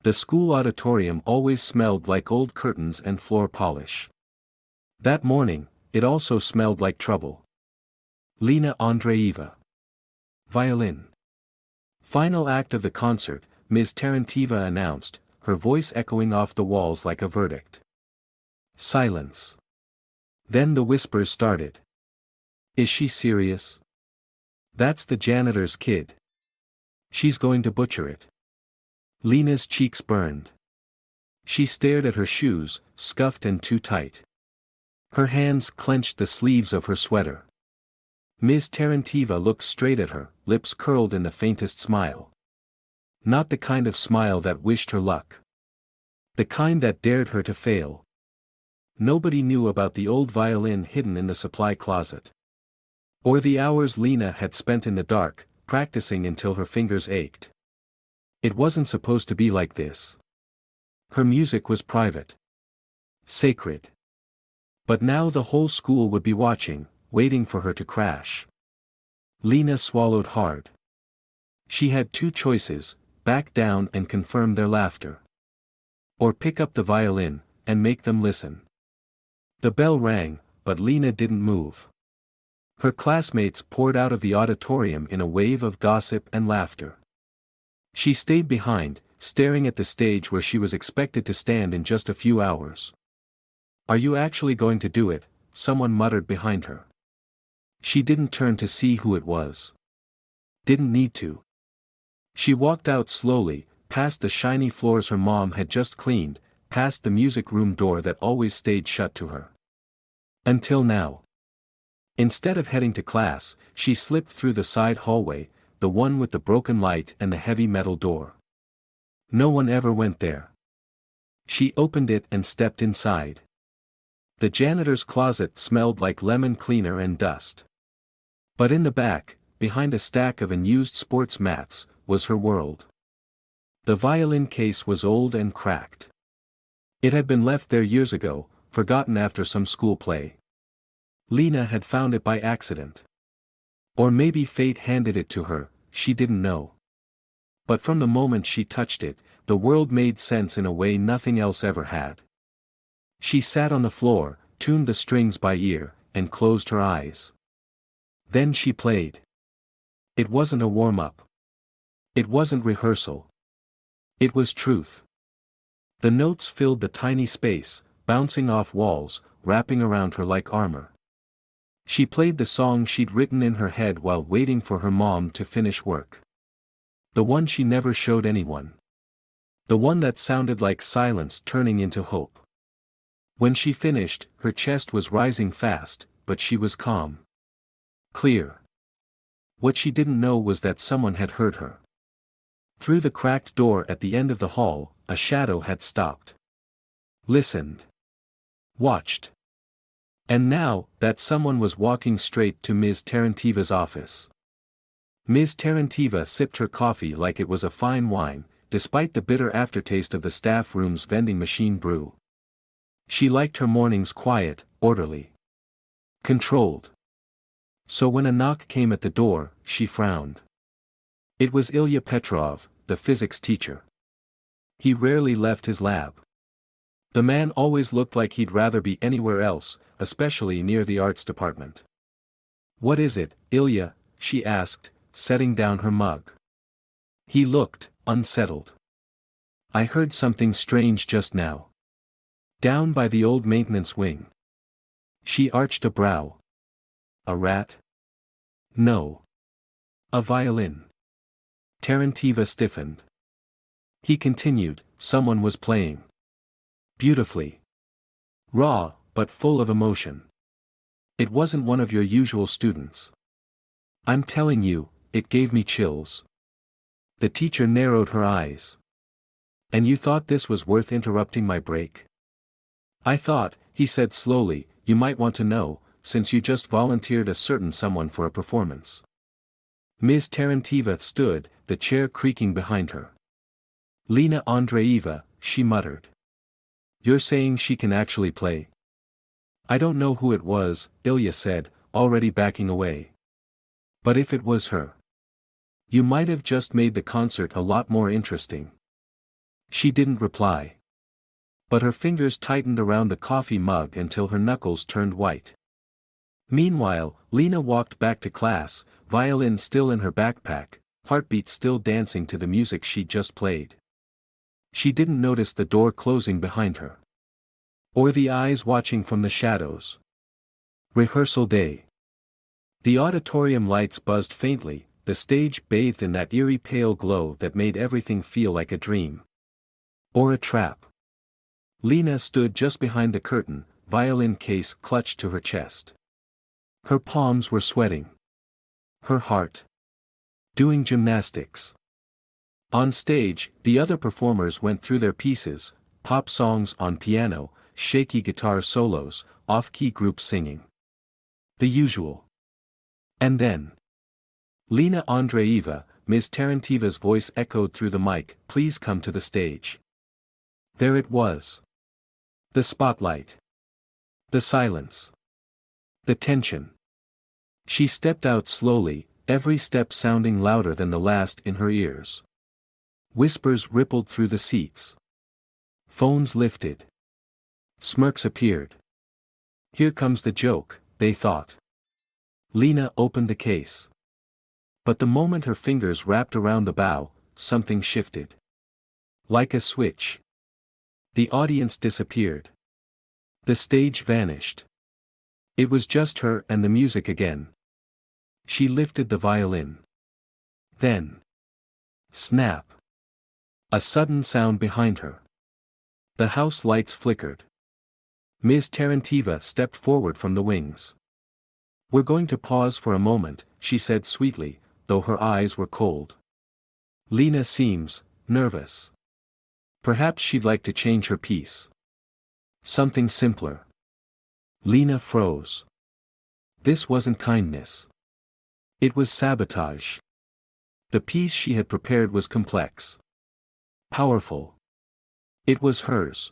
The school auditorium always smelled like old curtains and floor polish. That morning, it also smelled like trouble. Lena Andreeva. Violin. Final act of the concert, Ms. Taranteva announced, her voice echoing off the walls like a verdict. Silence. Then the whispers started. Is she serious? That's the janitor's kid. She's going to butcher it. Lena's cheeks burned. She stared at her shoes, scuffed and too tight. Her hands clenched the sleeves of her sweater. Ms. Taranteva looked straight at her, lips curled in the faintest smile. Not the kind of smile that wished her luck. The kind that dared her to fail. Nobody knew about the old violin hidden in the supply closet. Or the hours Lena had spent in the dark, practicing until her fingers ached. It wasn't supposed to be like this. Her music was private. Sacred. But now the whole school would be watching, waiting for her to crash. Lena swallowed hard. She had two choices, back down and confirm their laughter. Or pick up the violin, and make them listen. The bell rang, but Lena didn't move. Her classmates poured out of the auditorium in a wave of gossip and laughter. She stayed behind, staring at the stage where she was expected to stand in just a few hours. Are you actually going to do it? Someone muttered behind her. She didn't turn to see who it was. Didn't need to. She walked out slowly, past the shiny floors her mom had just cleaned, past the music room door that always stayed shut to her. Until now. Instead of heading to class, she slipped through the side hallway, the one with the broken light and the heavy metal door. No one ever went there. She opened it and stepped inside. The janitor's closet smelled like lemon cleaner and dust. But in the back, behind a stack of unused sports mats, was her world. The violin case was old and cracked. It had been left there years ago, forgotten after some school play. Lena had found it by accident. Or maybe fate handed it to her, she didn't know. But from the moment she touched it, the world made sense in a way nothing else ever had. She sat on the floor, tuned the strings by ear, and closed her eyes. Then she played. It wasn't a warm-up. It wasn't rehearsal. It was truth. The notes filled the tiny space, bouncing off walls, wrapping around her like armor. She played the song she'd written in her head while waiting for her mom to finish work. The one she never showed anyone. The one that sounded like silence turning into hope. When she finished, her chest was rising fast, but she was calm. Clear. What she didn't know was that someone had heard her. Through the cracked door at the end of the hall, a shadow had stopped. Listened. Watched. And now, that someone was walking straight to Ms. Taranteva's office. Ms. Taranteva sipped her coffee like it was a fine wine, despite the bitter aftertaste of the staff room's vending machine brew. She liked her mornings quiet, orderly. Controlled. So when a knock came at the door, she frowned. It was Ilya Petrov, the physics teacher. He rarely left his lab. The man always looked like he'd rather be anywhere else, especially near the arts department. What is it, Ilya? She asked, setting down her mug. He looked unsettled. I heard something strange just now. Down by the old maintenance wing. She arched a brow. A rat? No. A violin. Taranteva stiffened. He continued, someone was playing. Beautifully. Raw, but full of emotion. It wasn't one of your usual students. I'm telling you, it gave me chills. The teacher narrowed her eyes. And you thought this was worth interrupting my break? I thought, he said slowly, you might want to know, since you just volunteered a certain someone for a performance. Ms. Taranteva stood, the chair creaking behind her. Lena Andreeva, she muttered. You're saying she can actually play? I don't know who it was, Ilya said, already backing away. But if it was her, you might have just made the concert a lot more interesting. She didn't reply. But her fingers tightened around the coffee mug until her knuckles turned white. Meanwhile, Lena walked back to class, violin still in her backpack, heartbeat still dancing to the music she'd just played. She didn't notice the door closing behind her. Or the eyes watching from the shadows. Rehearsal day. The auditorium lights buzzed faintly, the stage bathed in that eerie pale glow that made everything feel like a dream. Or a trap. Lena stood just behind the curtain, violin case clutched to her chest. Her palms were sweating. Her heart doing gymnastics. On stage, the other performers went through their pieces, pop songs on piano, shaky guitar solos, off-key groups singing. The usual. And then Lena Andreeva, Ms. Tarantiva's voice echoed through the mic, "Please come to the stage." There it was. The spotlight. The silence. The tension. She stepped out slowly, every step sounding louder than the last in her ears. Whispers rippled through the seats. Phones lifted. Smirks appeared. Here comes the joke, they thought. Lena opened the case. But the moment her fingers wrapped around the bow, something shifted. Like a switch. The audience disappeared. The stage vanished. It was just her and the music again. She lifted the violin. Then. Snap. A sudden sound behind her. The house lights flickered. Ms. Tarantiva stepped forward from the wings. "We're going to pause for a moment," she said sweetly, though her eyes were cold. "Lena seems nervous. Perhaps she'd like to change her piece. Something simpler." Lena froze. This wasn't kindness. It was sabotage. The piece she had prepared was complex. Powerful. It was hers.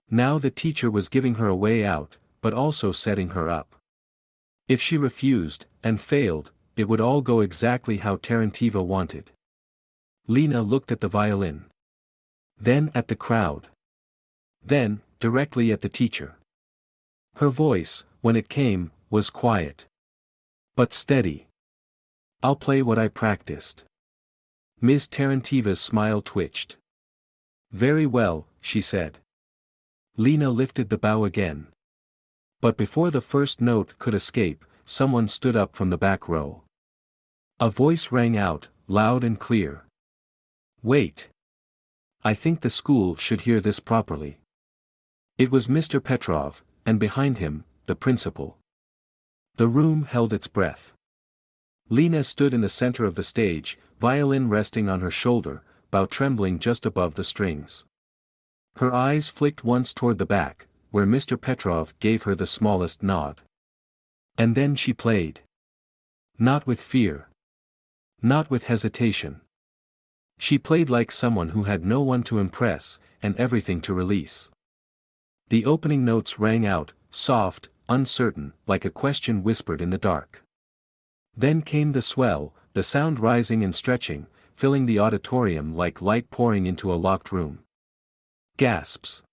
Now the teacher was giving her a way out, but also setting her up. If she refused, and failed, it would all go exactly how Tarantiva wanted. Lena looked at the violin. Then at the crowd. Then, directly at the teacher. Her voice, when it came, was quiet. But steady. "I'll play what I practiced." Ms. Tarantiva's smile twitched. "Very well," she said. Lena lifted the bow again. But before the first note could escape, someone stood up from the back row. A voice rang out, loud and clear. "Wait. I think the school should hear this properly." It was Mr. Petrov, and behind him, the principal. The room held its breath. Lena stood in the center of the stage, violin resting on her shoulder, bow trembling just above the strings. Her eyes flicked once toward the back, where Mr. Petrov gave her the smallest nod. And then she played. Not with fear. Not with hesitation. She played like someone who had no one to impress, and everything to release. The opening notes rang out, soft, uncertain, like a question whispered in the dark. Then came the swell, the sound rising and stretching, filling the auditorium like light pouring into a locked room. Gasps.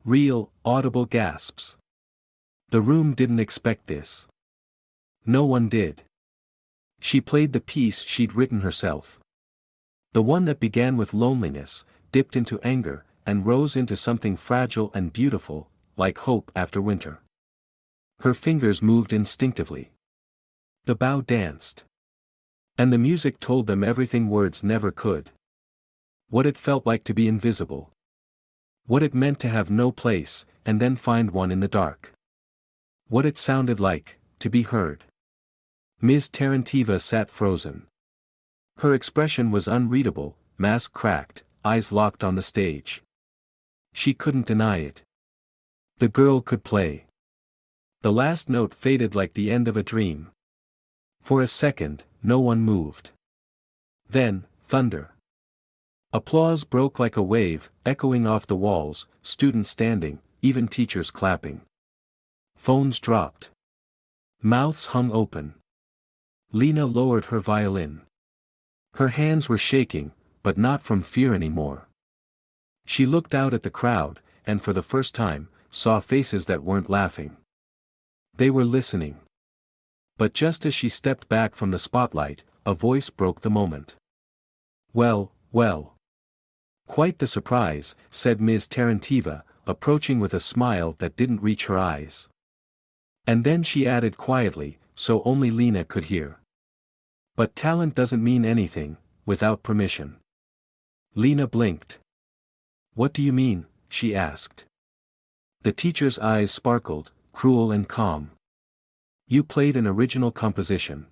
Real, audible gasps. The room didn't expect this. No one did. She played the piece she'd written herself. The one that began with loneliness, dipped into anger, and rose into something fragile and beautiful, like hope after winter. Her fingers moved instinctively. The bow danced. And the music told them everything words never could. What it felt like to be invisible. What it meant to have no place, and then find one in the dark. What it sounded like, to be heard. Ms. Tarantiva sat frozen. Her expression was unreadable, mask cracked, eyes locked on the stage. She couldn't deny it. The girl could play. The last note faded like the end of a dream. For a second, no one moved. Then, thunder. Applause broke like a wave, echoing off the walls, students standing, even teachers clapping. Phones dropped. Mouths hung open. Lena lowered her violin. Her hands were shaking, but not from fear anymore. She looked out at the crowd, and for the first time, saw faces that weren't laughing. They were listening. But just as she stepped back from the spotlight, a voice broke the moment. "Well, well. Quite the surprise," said Ms. Tarantiva, approaching with a smile that didn't reach her eyes. And then she added quietly, so only Lena could hear. "But talent doesn't mean anything, without permission." Lena blinked. "What do you mean?" she asked. The teacher's eyes sparkled, cruel and calm. "You played an original composition.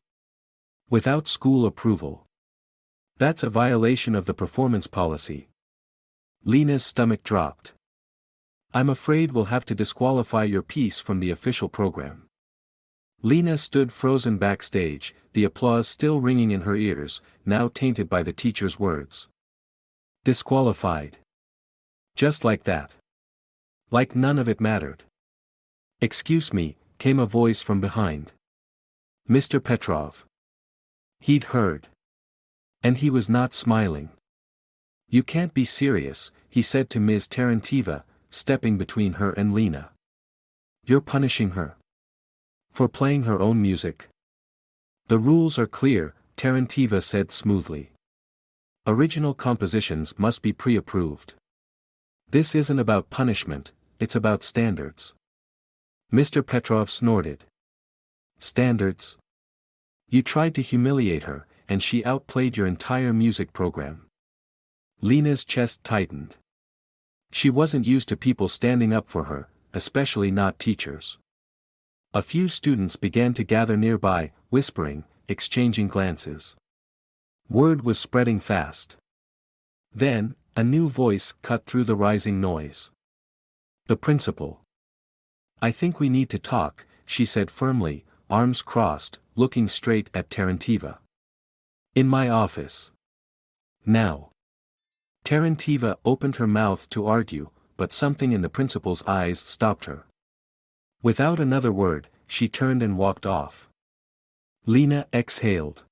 Without school approval. That's a violation of the performance policy." Lena's stomach dropped. "I'm afraid we'll have to disqualify your piece from the official program." Lena stood frozen backstage, the applause still ringing in her ears, now tainted by the teacher's words. Disqualified. Just like that. Like none of it mattered. "Excuse me," came a voice from behind. "Mr. Petrov." He'd heard. And he was not smiling. "You can't be serious," he said to Ms. Tarantiva, stepping between her and Lena. "You're punishing her. For playing her own music?" "The rules are clear," Tarantiva said smoothly. "Original compositions must be pre-approved. This isn't about punishment, it's about standards." Mr. Petrov snorted. "Standards? You tried to humiliate her, and she outplayed your entire music program." Lena's chest tightened. She wasn't used to people standing up for her, especially not teachers. A few students began to gather nearby, whispering, exchanging glances. Word was spreading fast. Then, a new voice cut through the rising noise. "The principal. I think we need to talk," she said firmly, arms crossed, looking straight at Tarantiva. "In my office. Now." Tarantiva opened her mouth to argue, but something in the principal's eyes stopped her. Without another word, she turned and walked off. Lena exhaled.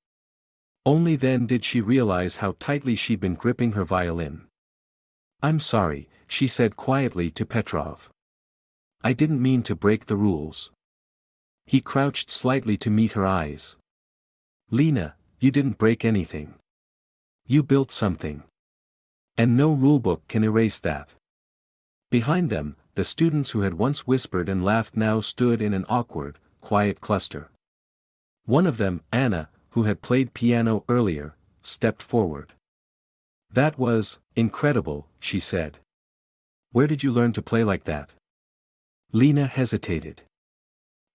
Only then did she realize how tightly she'd been gripping her violin. "I'm sorry," she said quietly to Petrov. "I didn't mean to break the rules." He crouched slightly to meet her eyes. "Lena, you didn't break anything. You built something. And no rulebook can erase that." Behind them, the students who had once whispered and laughed now stood in an awkward, quiet cluster. One of them, Anna, who had played piano earlier, stepped forward. "That was incredible," she said. "Where did you learn to play like that?" Lena hesitated.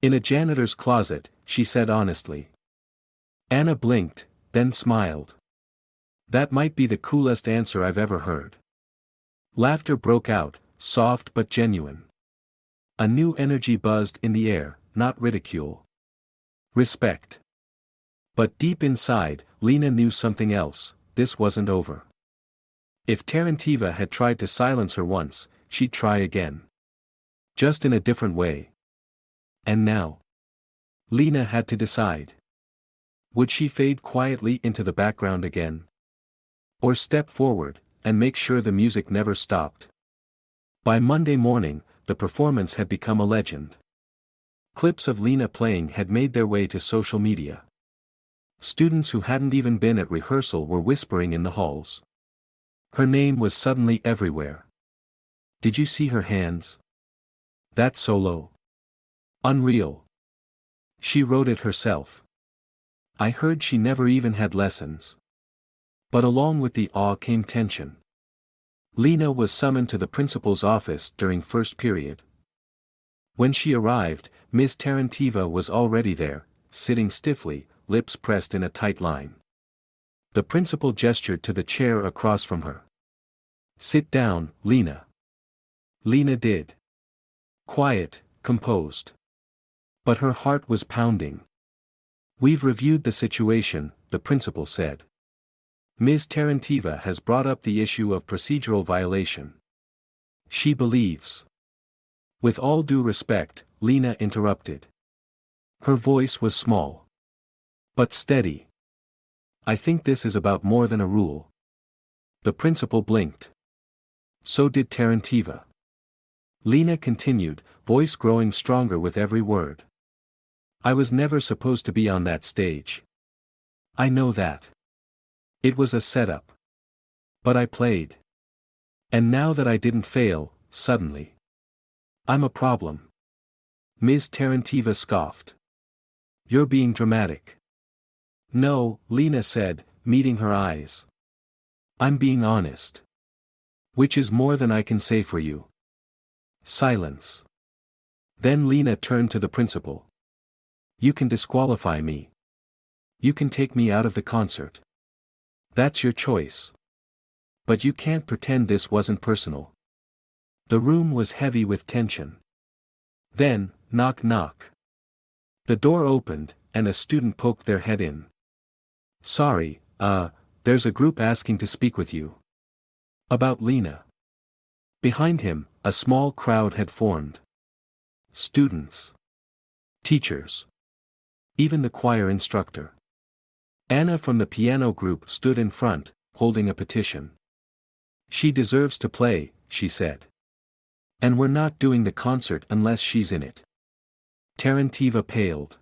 "In a janitor's closet," she said honestly. Anna blinked, then smiled. "That might be the coolest answer I've ever heard." Laughter broke out, soft but genuine. A new energy buzzed in the air, not ridicule. Respect. But deep inside, Lena knew something else: this wasn't over. If Tarantiva had tried to silence her once, she'd try again. Just in a different way. And now? Lena had to decide. Would she fade quietly into the background again? Or step forward, and make sure the music never stopped? By Monday morning, the performance had become a legend. Clips of Lena playing had made their way to social media. Students who hadn't even been at rehearsal were whispering in the halls. Her name was suddenly everywhere. "Did you see her hands? That solo? Unreal. She wrote it herself. I heard she never even had lessons." But along with the awe came tension. Lena was summoned to the principal's office during first period. When she arrived, Ms. Tarantiva was already there, sitting stiffly, lips pressed in a tight line. The principal gestured to the chair across from her. "Sit down, Lena." Lena did. Quiet, composed. But her heart was pounding. "We've reviewed the situation," the principal said. "Ms. Tarantiva has brought up the issue of procedural violation. She believes." With all due respect, Lena interrupted. Her voice was small. But steady. "I think this is about more than a rule." The principal blinked. So did Tarantiva. Lena continued, voice growing stronger with every word. I was never supposed to be on that stage. I know that. It was a setup. But I played. And now that I didn't fail, suddenly, I'm a problem. Ms. Tarantiva scoffed. You're being dramatic. No, Lena said, meeting her eyes. I'm being honest. Which is more than I can say for you. Silence. Then Lena turned to the principal. You can disqualify me. You can take me out of the concert. That's your choice. But you can't pretend this wasn't personal. The room was heavy with tension. Then, knock knock. The door opened, and a student poked their head in. Sorry, there's a group asking to speak with you. About Lena. Behind him, a small crowd had formed. Students. Teachers. Even the choir instructor. Anna from the piano group stood in front, holding a petition. She deserves to play, she said. And we're not doing the concert unless she's in it. Tarantiva paled.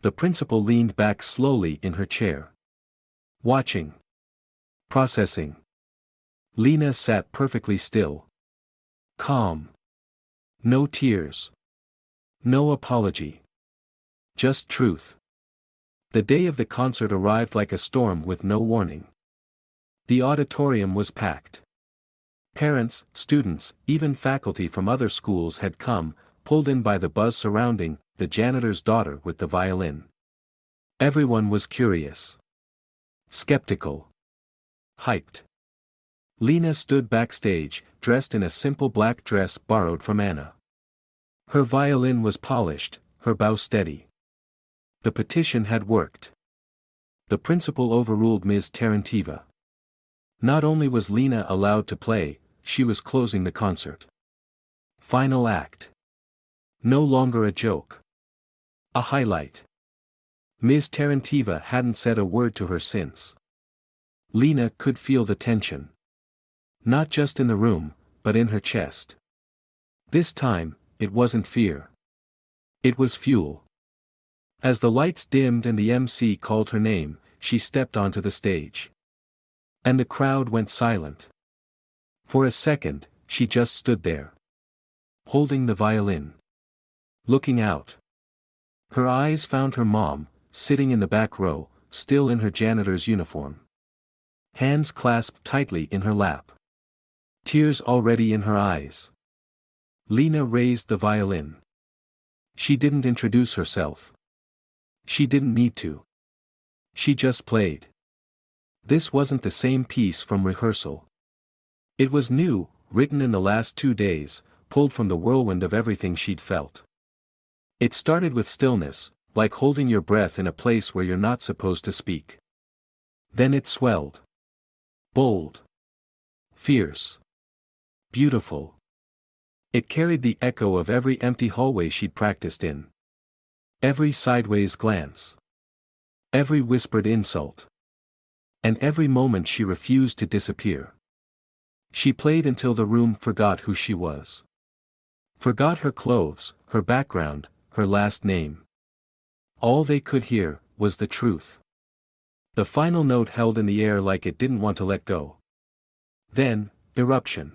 The principal leaned back slowly in her chair. Watching. Processing. Lena sat perfectly still. Calm. No tears. No apology. Just truth. The day of the concert arrived like a storm with no warning. The auditorium was packed. Parents, students, even faculty from other schools had come, pulled in by the buzz surrounding the janitor's daughter with the violin. Everyone was curious. Skeptical. Hyped. Lena stood backstage, dressed in a simple black dress borrowed from Anna. Her violin was polished, her bow steady. The petition had worked. The principal overruled Ms. Tarantiva. Not only was Lena allowed to play, she was closing the concert. Final act. No longer a joke. A highlight. Ms. Tarantiva hadn't said a word to her since. Lena could feel the tension. Not just in the room, but in her chest. This time, it wasn't fear. It was fuel. As the lights dimmed and the MC called her name, she stepped onto the stage. And the crowd went silent. For a second, she just stood there. Holding the violin. Looking out. Her eyes found her mom, sitting in the back row, still in her janitor's uniform. Hands clasped tightly in her lap. Tears already in her eyes. Lena raised the violin. She didn't introduce herself. She didn't need to. She just played. This wasn't the same piece from rehearsal. It was new, written in the last 2 days, pulled from the whirlwind of everything she'd felt. It started with stillness, like holding your breath in a place where you're not supposed to speak. Then it swelled. Bold. Fierce. Beautiful. It carried the echo of every empty hallway she'd practiced in. Every sideways glance. Every whispered insult. And every moment she refused to disappear. She played until the room forgot who she was. Forgot her clothes, her background, her last name. All they could hear was the truth. The final note held in the air like it didn't want to let go. Then, eruption.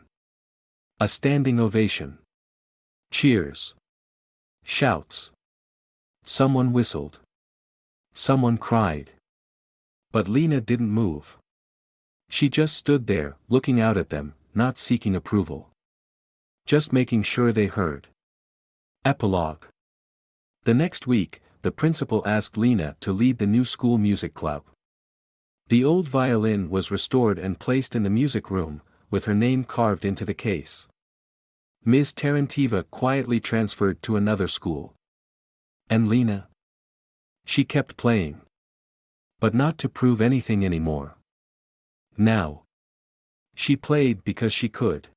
A standing ovation. Cheers. Shouts. Someone whistled. Someone cried. But Lena didn't move. She just stood there, looking out at them, not seeking approval. Just making sure they heard. Epilogue. The next week, the principal asked Lena to lead the new school music club. The old violin was restored and placed in the music room, with her name carved into the case. Ms. Tarantiva quietly transferred to another school. And Lena? She kept playing. But not to prove anything anymore. Now. She played because she could.